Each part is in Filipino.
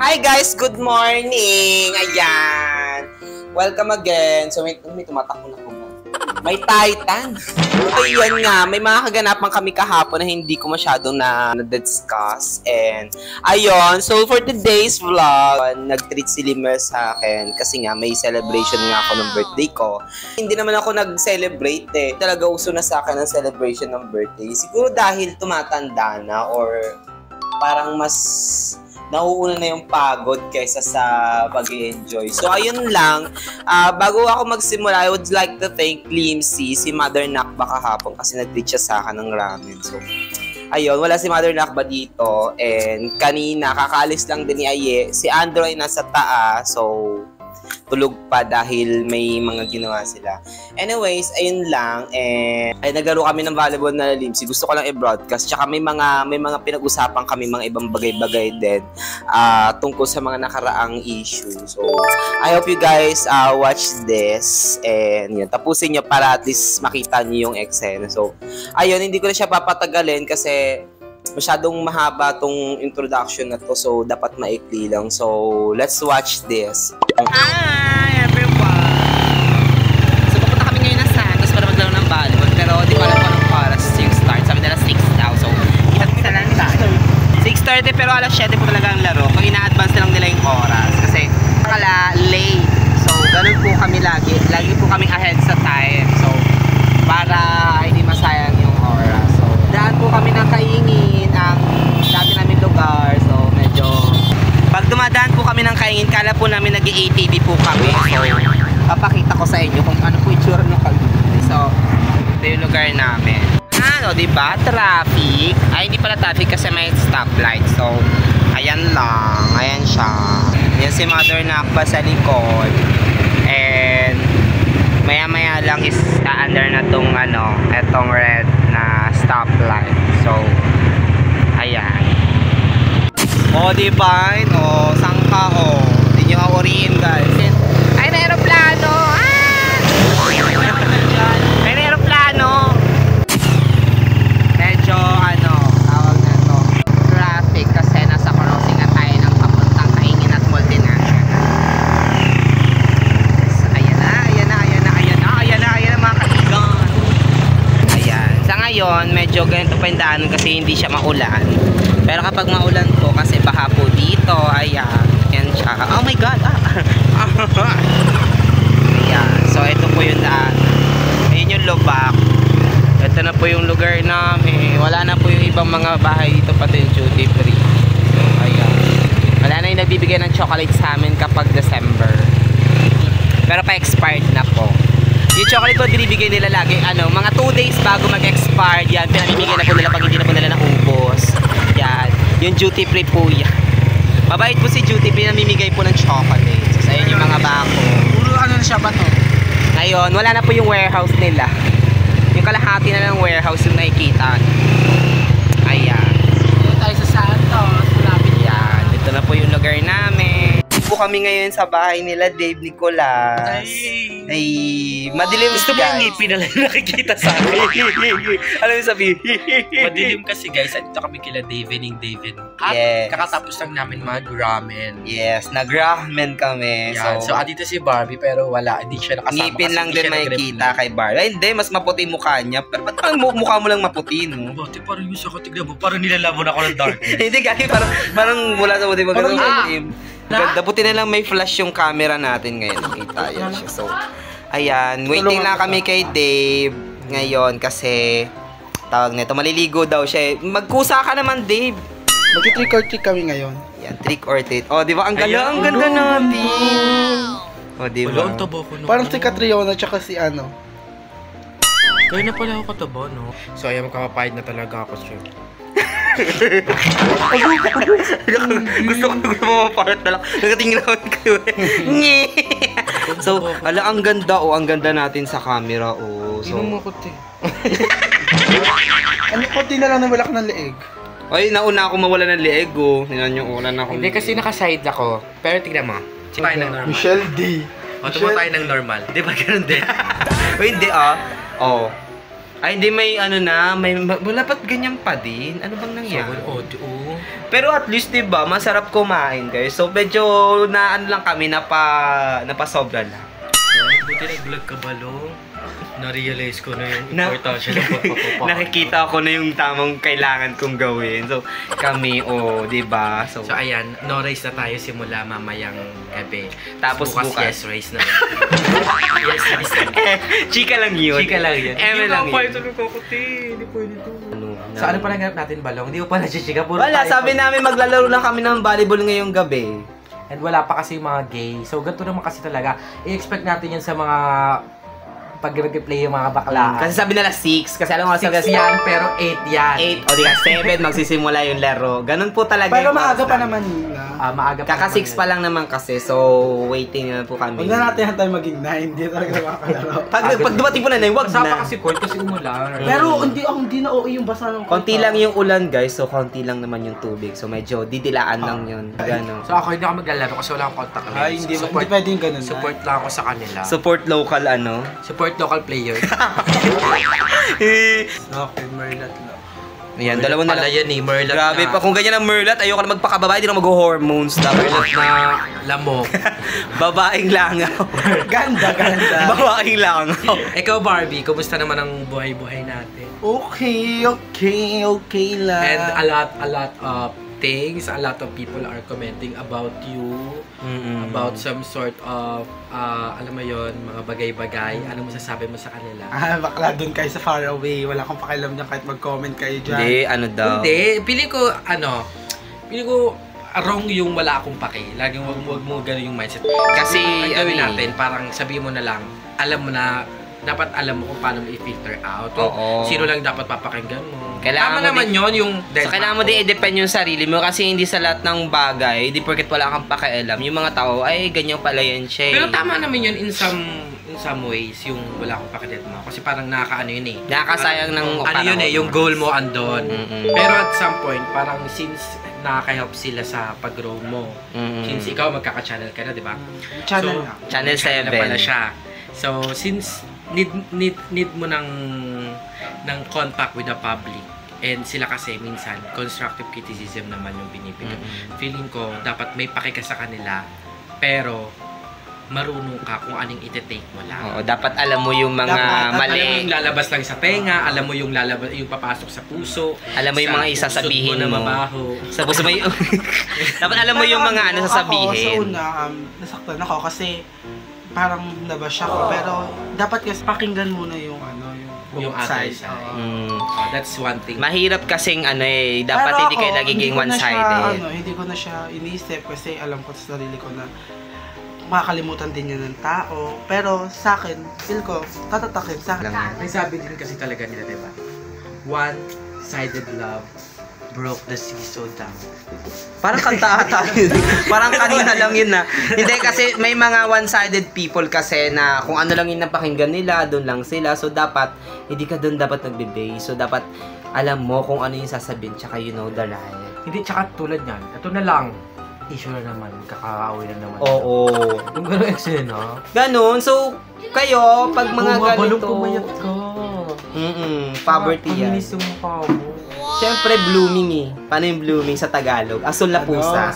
Hi guys! Good morning! Ayan! Welcome again. So may tumatakbo na po. May Titan. Ayun nga, may mga kaganapan kami kahapon na hindi ko masyadong na-discuss. And ayun, so for today's vlog, nag-treat si Limer sa akin kasi nga may celebration nga ako ng birthday ko. Hindi naman ako nag-celebrate eh. Talaga uso na sa akin ang celebration ng birthday. Siguro dahil tumatanda na or parang mas nauuna na yung pagod kaysa sa pag-i-enjoy. So, ayun lang. Bago ako magsimula, I would like to thank Limsy, si Mother Nakba kahapon kasi nag-treat siya sa akin ng ramen. So, ayun, wala si Mother Nakba dito. And kanina, kakaalis lang din ni Aye. Si Andrew ay nasa taas. So, tulog pa dahil may mga ginawa sila. Anyways, ayun lang. And ay naglaro kami ng volleyball na Limsy. Gusto ko lang i-broadcast. Tsaka may mga pinag-usapan kami mga ibang bagay-bagay din tungkol sa mga nakaraang issue. So, I hope you guys watch this. And yun, tapusin nyo para at least makita nyo yung eksena. So, ayun, hindi ko na siya papatagalin kasi masyadong mahaba tong introduction na to. So, dapat maikli lang. So, let's watch this. Hi everyone! So papunta kami ngayon na Santos para maglaro ng volleyball. Pero di ko alam kung anong oras yung start. Sabi nila 6 daw. So isa lang tayo. 6:30 pero alas 7 po talaga ang laro. Kung ina-advance na lang nila yung oras. Kasi akala late. So ganun po kami lagi. Lagi po kami ahead sa time. So para hindi masayang yung oras. So daan po kami ng Kaingin. Ang dati namin lugar. So medyo pag dumadaan po kami ng Kaingin, kala po namin nag-ATV po kami. So, papakita ko sa inyo kung ano po itsura ng Kaingin. So, ito yung lugar namin. Ano, diba? Traffic. Ay, hindi pala traffic kasi may stoplight. So, ayan lang. Ayan siya. Yan si Mother Nakba sa likod. And, maya-maya lang is under na tong ano, etong red na stoplight. So, ayan. O, diba? O, sangka, o. Hindi nyo kauriin, guys. Ay, na aeroplano! Ah! Ay, na aeroplano! Medyo, ano, tawag na to, traffic kasi nasa crossingan tayo ng papuntang Kaingin at Multinational. So, ayan na, mga kaigan. Ayan. Sa ngayon, medyo ganito pa yung daanan kasi hindi siya maulan. Pero kapag maulan po, kasi baha po dito, ayan, yan siya. Oh my God! Ayan, so ito po yung daan. Ayan yung lubak. Ito na po yung lugar namin. Wala na po yung ibang mga bahay dito, pati yung duty free. So, ayan. Wala na yung nagbibigay ng chocolate sa amin kapag December. Pero pa-expired na po. Yung chocolate po binibigay nila lagi, ano, mga 2 days bago mag-expire. Yan, pinamimigay na po nila pag hindi na po nila naubos. Yan, yung duty free po yan. Mabait po si duty free, namimigay po ng chocolate. So, ayan yung mga bako. Puro ano na siya ba to? Ngayon, wala na po yung warehouse nila. Yung kalahati na lang warehouse yung nakikita. Ayan. Dito tayo sa Santos. Malapit yan. Ito na po yung lugar namin. Po kami ngayon sa bahay nila Dave Nicolas. Ay, madilim. Gusto mo yung ngipin na lang nakikita sa akin? Ano yung sabihin? Madilim kasi guys. Dito kami kila Davening. At yes. kakatapos lang namin mag-ramen. Yes, nag-ramen kami. Yan. So, andito si Barbie pero wala. Hindi siya nakasama. Ngipin lang din makikita kay Barbie. Ay, hindi. Mas maputi mukha niya. Pero ba't parang mukha mo lang maputi, no? Buti parang yung sa katignan mo. Parang nilalamon ako ng dark. Hindi, gagi. Parang mula sa buti. Magandang itim. Ganda, buti na lang may flash yung camera natin ngayon. Nakita yan siya. So, ayan. Waiting lang kami kay Dave ngayon kasi tawag nito. Maliligo daw siya. Magkusa ka naman, Dave. Mag-trick or treat kami ngayon. Yan, trick or treat. Oh, di ba? Ang ganda, ang ganda natin. Oh, di ba? Wala, ang taba ko. Parang si Catriona tsaka si ano. Kaya na pala ako kataba, no? So, ayan, magkakapahid na talaga ako siya. Gusto ko mapapart na lang. Nakatingin ako kayo eh. So, ala, ang ganda. Oh, ang ganda natin sa camera. Oh, so. Inong mo kuti. Ano kuti na lang na wala ka ng leeg? Ay, nauna ako mawala ng leeg, oh. Tingnan nyo, wala na ako. Hindi, kasi nakaside ako. Pero tignan mo. Tayo ng normal. Michelle D. O, tumo tayo ng normal. Di ba ganun din? Ay, hindi ah. Oh. Ay, hindi may ano na, wala ba't ganyan pa din? Ano bang nangyari? Oo. Pero at least, di ba, masarap kumain, guys. So, medyo na ano lang kami, napasobra lang. Buti nag-vlog ka ba, Lo? Na-realize ko na yung Na- importansya ng pagpapapakain. Nakikita ko na yung tamang kailangan kong gawin. So, kami, di ba? So, ayan, no rice na tayo simula mamayang gabi. Tapos bukas. yes rice na. Yes rice na. Chika lang yun. Chika lang yun. Eme lang yun. Hindi pwede to. So, ano pa lang natin, Balong? Hindi mo pa na-chika. Wala, sabi namin maglalaro lang kami ng volleyball ngayong gabi. And wala pa kasi yung mga gay. So, ganito naman kasi talaga. I-expect natin yan sa mga pag nag-play yung mga baklaan. Kasi sabi nila 6. Kasi alam mo, 6 yan, pero 8 yan. 8 o di ka 7 magsisimula yung laro. Ganun po talaga. Pero yung maaga pa process. naman na. Maaga pa Kaka naman 6 pa lang naman kasi. So, waiting na po kami. Huwag na natin tayo maging 9. Hindi talaga makakalaro. Pag dumating po na 9, wag Basa pa na. kasi court kasi umulan. Pero hindi na okay yung basa ng Konti lang yung ulan, guys. So, konti lang naman yung tubig. So, medyo didilaan lang yun. Gano'n. So ako hindi ako maglalaro kasi wala akong contact lens. Ay, hindi pwedeng ganun. Support lang ako sa kanila. Support local, ano? Support local player. Okay, Merlat lang. Ayan, dalawa na Pala lang. yan eh, Merlat Grabe na. pa. Kung ganyan ang Merlat, ayoko na magpakababae. Hindi na mag-hormones. Merlat na lamok. Babaeng langaw. Ganda. Babaeng langaw. Ikaw Barbie, kumusta naman ang buhay-buhay natin? Okay lang. And a lot of things, a lot of people are commenting about you, about some sort of, alam mo yon, mga bagay-bagay. Ano masasabi mo sa kanila? Bakla dun kayo sa far away. Wala akong pakialam dyan kahit mag-comment kayo dyan. Hindi, ano daw. Hindi, pili ko wrong yung wala akong pake. Laging wag mo gano'n yung mindset. Kasi, ang gawin ano natin, parang sabihin mo na lang, alam mo na, dapat alam mo kung paano mo i-filter out. Oo. Sino lang dapat papakinggan mo. Kailangan Tama mo naman yun, yung So, kailangan mo din i-depend yung sarili mo kasi hindi sa lahat ng bagay, di porket wala kang pakialam, yung mga tao, ay, ganyan pala yan siya. Pero tama naman yun in some ways, yung wala akong pakialam mo. Kasi parang nakakaano yun eh. Nakakasayang ng Ano yun eh, yung goal mo andon. Mm-mm. Pero at some point, parang since nakaka-help sila sa pag-grow mo, since ikaw magkaka-channel ka na, di ba? Channel lang. Channel 7. Na pala siya. So, since need mo ng contact with the public, and sila kasi minsan, constructive criticism naman yung binibigay. Feeling ko, dapat may pake ka sa kanila, pero marunong ka kung anong iti-take mo lang. Oo, dapat alam mo yung mga Dapat, Alam mo mali. yung lalabas lang sa tenga, alam mo yung yung papasok sa puso, Alam mo yung mga isasabihin pusod mo. na mabaho. Sa puso mo yung... dapat alam mo yung mga ano Ako, sa sasabihin. una, nasaktan ako kasi parang nabash ako. Pero dapat kasi pakinggan muna yung Yung other side. Mm. Oh, that's one thing. Mahirap kasing ano eh, dapat Pero hindi kayo ako, nagiging hindi ko na siya, one-sided. hindi ko na siya inisip kasi alam ko sa sarili ko na makakalimutan din yan ng tao. Pero sa akin, feel ko, tatatakin sa akin. May sabi din kasi talaga nila, diba? One-sided love broke the seesaw down. Parang kanta ata yun. Parang kanina lang yun na. Hindi kasi may mga one-sided people kasi na kung ano lang yung napakinggan nila, doon lang sila. So dapat, hindi ka doon dapat nagbe-base. So dapat alam mo kung ano yung sasabihin tsaka you know the right. Hindi, tsaka tulad yan. Ito na lang. Issue na naman. Kakaaway na naman. Oo. Yung gano'ng eksena. Ganun. So, kayo, pag mga ganito... pumayat ka. Poverty yan. Paminis yung mukha mo. Siyempre, blooming eh. Paano yung blooming sa Tagalog? Asul na pusa.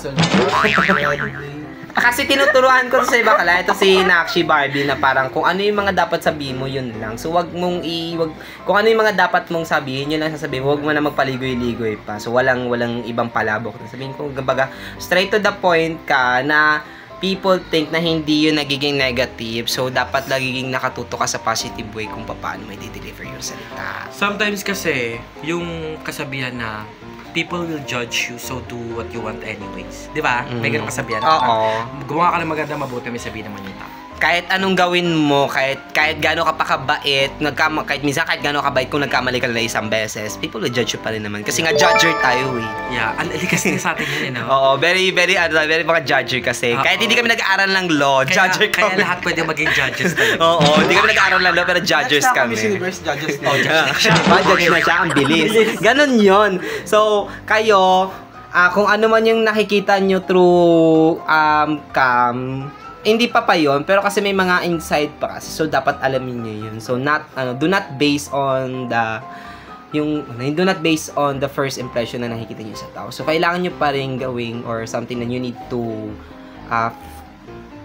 Kasi tinuturuan ko sa iba kala, ito si Nakshi Barbie na parang kung ano yung mga dapat sabihin mo, yun lang. So, kung ano yung mga dapat mong sabihin, yun lang sasabihin mo. Huwag mo na magpaligoy-ligoy pa. So, walang ibang palabok. Sabihin ko, gabaga, straight to the point ka na people think na hindi yun nagiging negative. So, dapat nagiging nakatuto ka sa positive way kung paano may deliver yung salita. Sometimes kasi, yung kasabihan na people will judge you, so do what you want anyways. Di ba? May ganun kasabihan. Oo. Gumawa ka ng maganda, mabuti, may sabihin naman yung tao. Kahit anong gawin mo, kahit gaano ka pa kabait, kahit minsan kahit gaano kabait kung nagkamali ka na isang beses, people will judge you pa rin naman. Kasi nga judger tayo eh. Yeah, alikas na sa atin yun eh, no? Oo, very mga judger kasi. Kahit hindi kami nag-aaral ng law, judger kaya kami. lahat pwede maging judges tayo. Oo, hindi kami nag-aaral ng law, pero judgers kami. Miss Universe judges na. Judge na siya, ang bilis. Ganon yon. So, kayo, kung ano man yung nakikita nyo through cam, hindi pa yun, pero kasi may mga inside pa kasi. So, dapat alamin nyo yun. So, do not base on do not base on the first impression na nakikita nyo sa tao. So, kailangan nyo pa rin gawing or something na you need to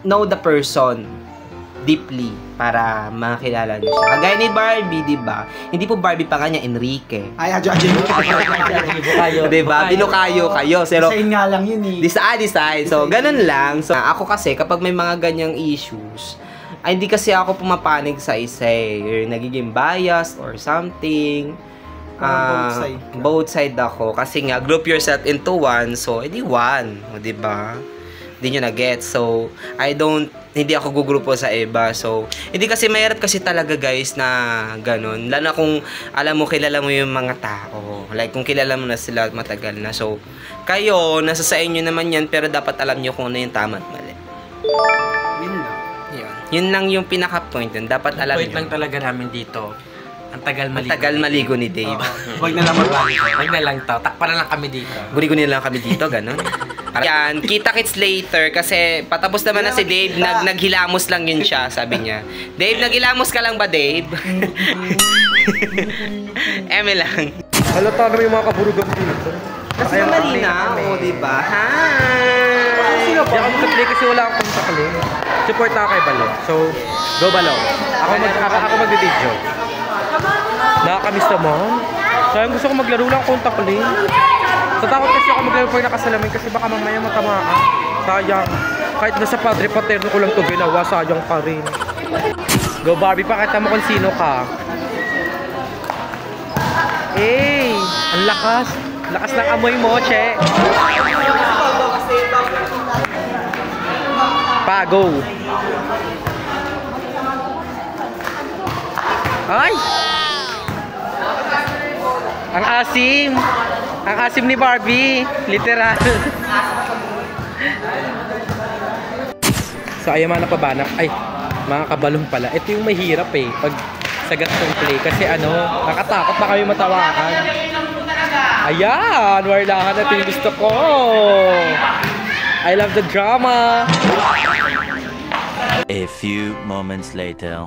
know the person deeply para makilala niyo siya. Kagaya ni Barbie, di ba? Hindi po Barbie pa kanya, Enrique. Ay, adyo. Di ba? Binukayo kayo. Pero, Design nga lang yun eh. design. So, ganun lang. So, ako kasi, kapag may mga ganyang issues, ay hindi kasi ako pumapanig sa isa eh. Or nagiging biased or something. Both side ako. Kasi nga, group yourself into one. So, edi one. O, di ba? Hindi nyo na-get. So, hindi ako gugrupo sa iba. So, hindi kasi mahirap kasi talaga guys na ganun. Lalo na kung alam mo, kilala mo yung mga tao. Like, kung kilala mo na sila matagal na. So, kayo, nasa sa inyo naman yan, pero dapat alam nyo kung ano yung tama at mali. Yun lang. Yun lang yung pinaka-point yun. Dapat alam nyo. Point lang talaga namin dito. Ang tagal maligo ni Dave. Huwag na lang magbalik. Huwag na lang to. Takpan na lang kami dito. Guni-guni lang kami dito, ganun. Yan, kita-kits later kasi patapos naman na si Dave, naghilamos lang yun siya, sabi niya. Dave, naghilamos ka lang ba, Dave? Eme lang. Halata naman yung mga kaburugan dito. Kasi Marina, o diba? Hi! Hindi ako mag-play kasi wala akong kontakli. Support na kay Balo. So, go Balo. Ako mag-video. Nakakamiss naman. Sayang gusto ko maglaro lang kontakli. Tatakot kasi ako maglaro pag nakasalamin kasi baka mamaya matamaan. Sayang. Kahit nasa Padre Paterno ko lang ito ginawa, sayang pa rin. Go Barbie, pakita mo kung sino ka. Hey! Ang lakas! Lakas ng amoy mo, che! Pa, go! Ay! Ang asim! Ang asim ni Barbie! Literal! So, ayaw na pa ba? Ay, mga kabalong pala. Ito yung mahirap eh. Pag sagat ng play. Kasi nakatakot pa kami matawakan. Ayan! Warlahan na ito yung gusto ko! I love the drama! A few moments later.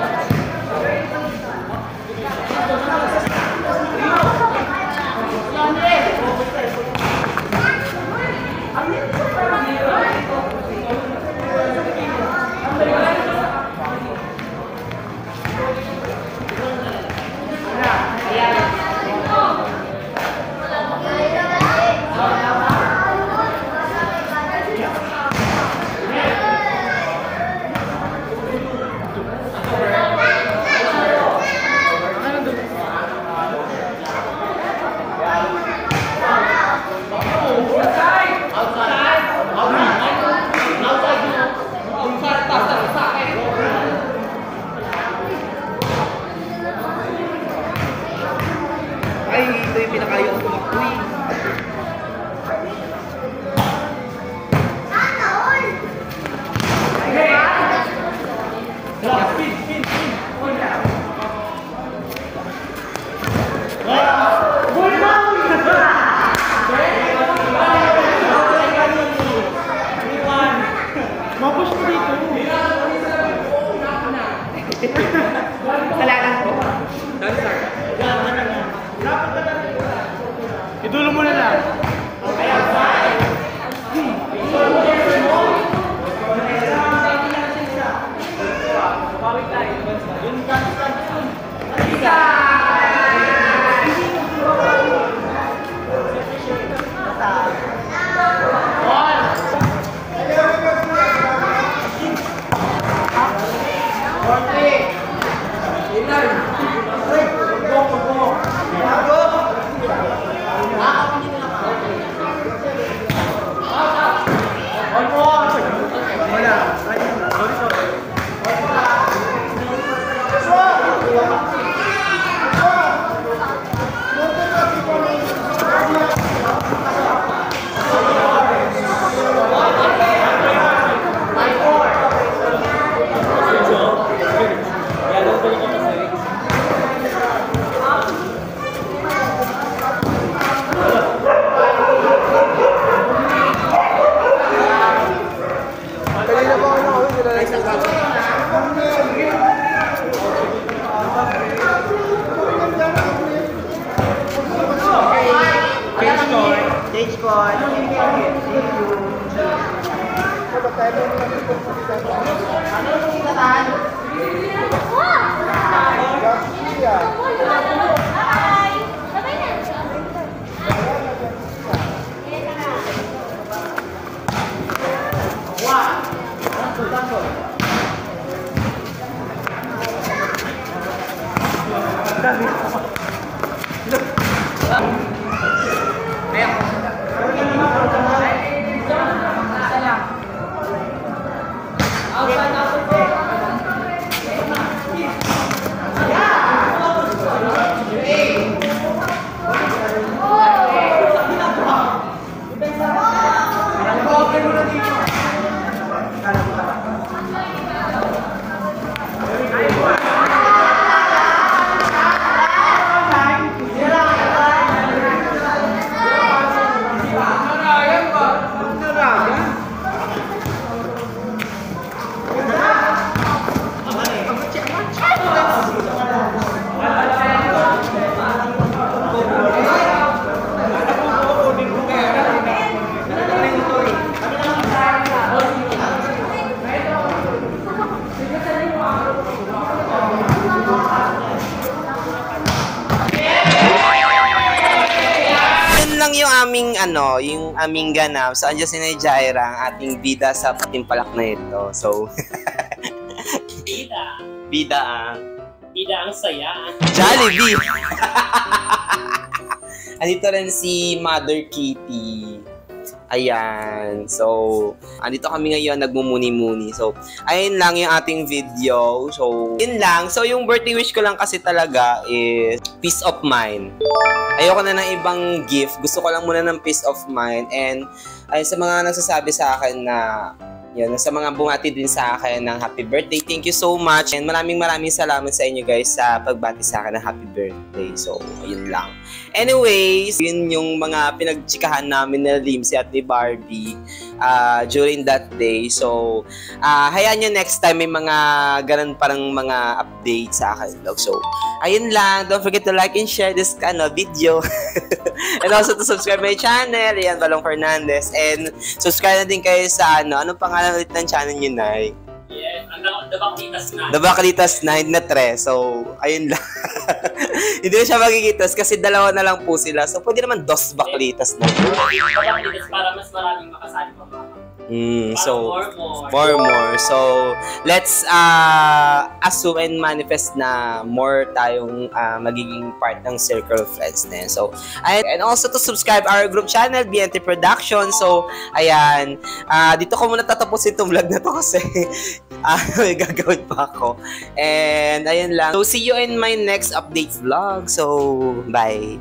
kaming yung aming ganap. So, andyan si Jaira, ang ating bida sa patimpalak na ito. So, Bida. Bida Bida ang saya. Jollibee! Andito rin si Mother Kitty. Ayan. So, andito kami ngayon, nagmumuni-muni. So, ayun lang yung ating video. So, yun lang. So, yung birthday wish ko lang kasi talaga is peace of mind. Ayoko na ng ibang gift. Gusto ko lang muna ng peace of mind. And, ayun, sa mga nagsasabi sa akin na yun, sa mga bumati din sa akin ng happy birthday, thank you so much. And maraming salamat sa inyo guys sa pagbati sa akin ng happy birthday. So, ayun lang. Anyways, yun yung mga pinagtsikahan namin na Limsy at ni Barbie during that day. So, hayaan nyo next time may mga ganun parang mga updates sa akin. So, ayun lang. Don't forget to like and share this video. And also to subscribe my channel. Ayan, Balong Fernandez. And subscribe na din kayo sa anong pangalan ulit ng channel nyo, Nay? Yes, The Baklitas na. The Baklitas 9 na 3. So, ayun lang. Hindi na siya magigitas kasi dalawa na lang po sila. So, pwede naman 2 Baklitas na. The Baklitas para mas maraming makasali pa mga. So, more. So, let's assume and manifest na more tayong magiging part ng Circle of Friends na yun. So, and also to subscribe our group channel, BNT Production. So, ayan. Dito ko muna tatapusin itong vlog na to kasi may gagawin pa ako. And, ayun lang. So, see you in my next update vlog. So, bye.